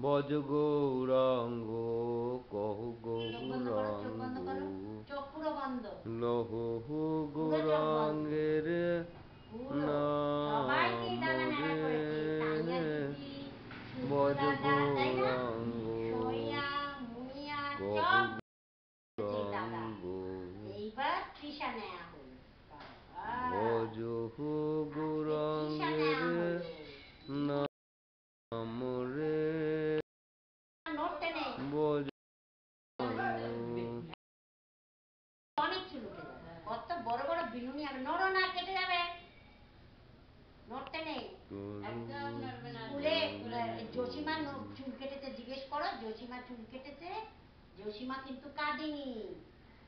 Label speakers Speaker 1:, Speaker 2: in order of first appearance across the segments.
Speaker 1: বজ গৌরাঙ্গ কহু গৌরাঙ্গ লহ গৌরাঙ্গের নাম রে বজ গৌরাঙ্গ কহু গৌরাঙ্গ ভজ গৌরাঙ্গের নাম রে বজ
Speaker 2: অনেক চুল উঠে যাবে, কত বড় বড় বিনুনি হবে, নড়ো না কেটে যাবে, নড়তে নেই স্কুলে। জসিমা চুল কেটেছে, জিজ্ঞেস করো জসিমা চুল কেটেছে, জসিমা কিন্তু কাঁদেনি।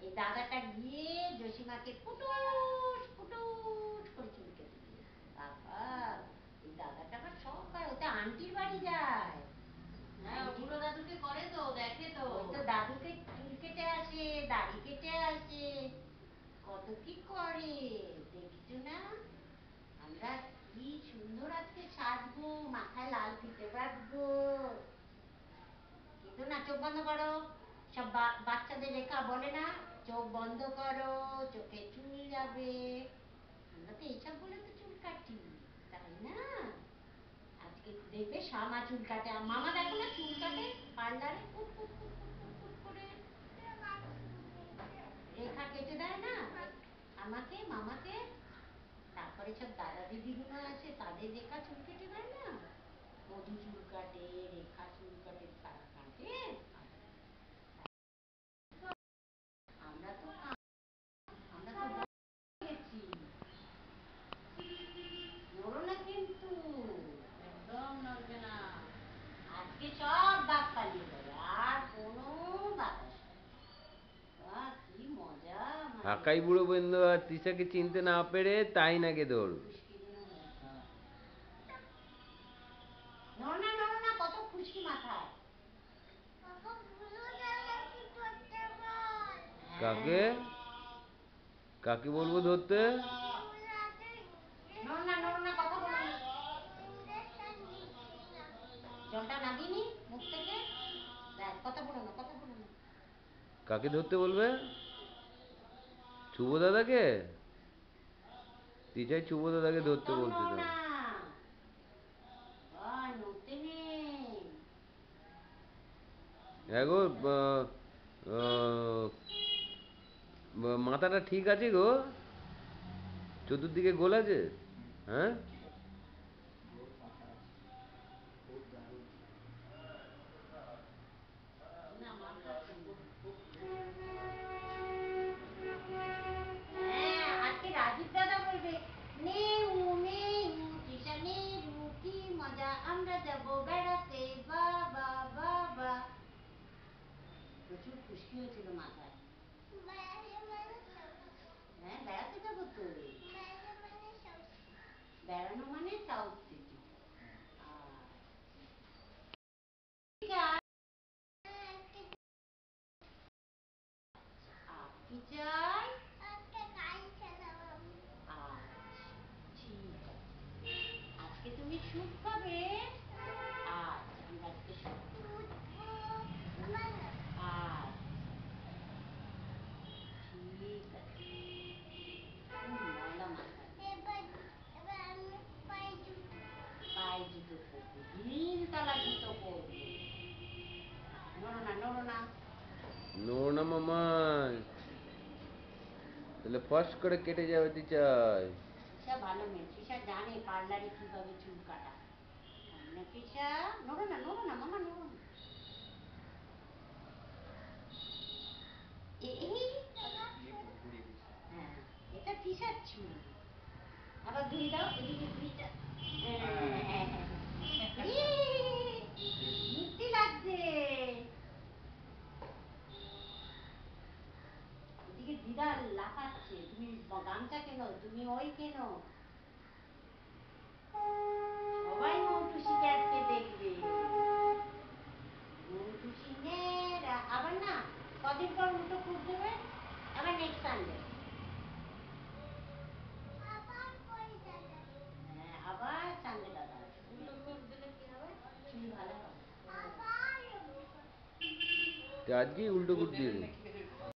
Speaker 2: এই দাদাটা গিয়ে জসিমাকে পুটুস পুটুস করে চুল কেটে দিয়ে, বাবা এই দাদাটা আবার সব পায়, ওতে আন্টির বাড়ি যায়, বুড়ো দাদুকে করে তো, দেখে তো, ওই তো দাদুকে চুল কেটে আসে, দাড়ি কেটে আসে, কত কি করে দেখছো না। আমরা কি সুন্দর আজকে সাজবো, মাথায় লাল ফিতে বাঁধবো, কিন্তু না চোখ বন্ধ করো, সব বাচ্চাদের রেখা বলে না, চোখ বন্ধ করো চোখে চুল যাবে, আমরা তো এইসব বলে তো চুল কাটি, তাই না। আজকে দেখবে শ্যামা চুল কাটে, মামা দেখো না চুল কাটে পার্লারে, foot foot foot foot foot foot করে রেখা কেটে দেয় না আমাকে মামাকে। তারপরে সব দাদা দিদিগুলো আছে, তাদের রেখা চুল কেটে দেয় না, মধু চুল কাটে, রেখা চুল কাটে, তারা কাটে। আমরা তো আমরা তো গেছি, নড়ো না কিন্তু, একদম নড়বে না, আজকে সব বাপ পালিয়ে যাবে, আর কোনো বাতাস কি মজা।
Speaker 1: আকাই বুড়ো বন্ধু আর তৃষাকে চিনতে না পেরে তাই নাকি দৌড়।
Speaker 2: নড়ো না নড়ো না, কত খুশকি মাথায়।
Speaker 1: কাকে কাকে বলবো ধরতে?
Speaker 2: নড়ো না নড়ো না, কথা বলো না, জলটা নামিনি মুখ থেকে, দেখ কথা বলো না, কথা বলো না।
Speaker 1: কাকে ধরতে বলবে? শুভ দাদাকে? তিশাই শুভ দাদাকে ধরতে বলছে তো।
Speaker 2: নড়তে নেই।
Speaker 1: গো মাথাটা ঠিক আছে গো? চতুর্দিকে গোল আছে? হ্যাঁ
Speaker 2: আজকে রাজীব দাদা বলবে নেউ নেউ তৃষা নেউ, কি মজা আমরা যাব বেড়াতে, বাবা বাবা। প্রচুর খুশকি হয়েছিল মাথায়। হ্যাঁ বেড়াতে যাবো তো, বেড়ানো মানে সাউথ সিটি। কি চাই? ঠিক আছে, আজকে তুমি স্যুপ খাবে? আচ্ছা আমরা আজকে স্যুপ, আচ্ছা ঠিক আছে। ময়লা মাথায়, পায়ে জুতো পরবো, হিল তলা জুতো পরবো, নড়ো না নড়ো না।
Speaker 1: নোর না মামাই, তাহলে ফস করে কেটে যাবে তিশাই।
Speaker 2: তৃষা ভালো মেয়ে, তৃষা জানে পার্লারে কিভাবে চুল কাটা, না তৃষা নড়ো না নড়ো না মামা, নড়ো না। হ্যাঁ এটা তৃষার চুল, আবার ঘুরি দাও এদিকে ঘুরিটা, মূর্তি লাগছে। এদিকে দিদা লাফাচ্ছে, তুমি গামছা কেন, তুমি ওই কেন, সবাই মৌটুসিকে আজকে দেখবে, মৌটুসি নে। আবার না কদিন পর উল্টো খুব দেবে, আবার নেক্সট সানডে, হ্যাঁ আবার সানডে দাদা আসবে, উল্টো খুব দিলে কি হবে, চুল ভালো হবে।
Speaker 1: আজকেই উল্টো গুড় দিয়ে দিই।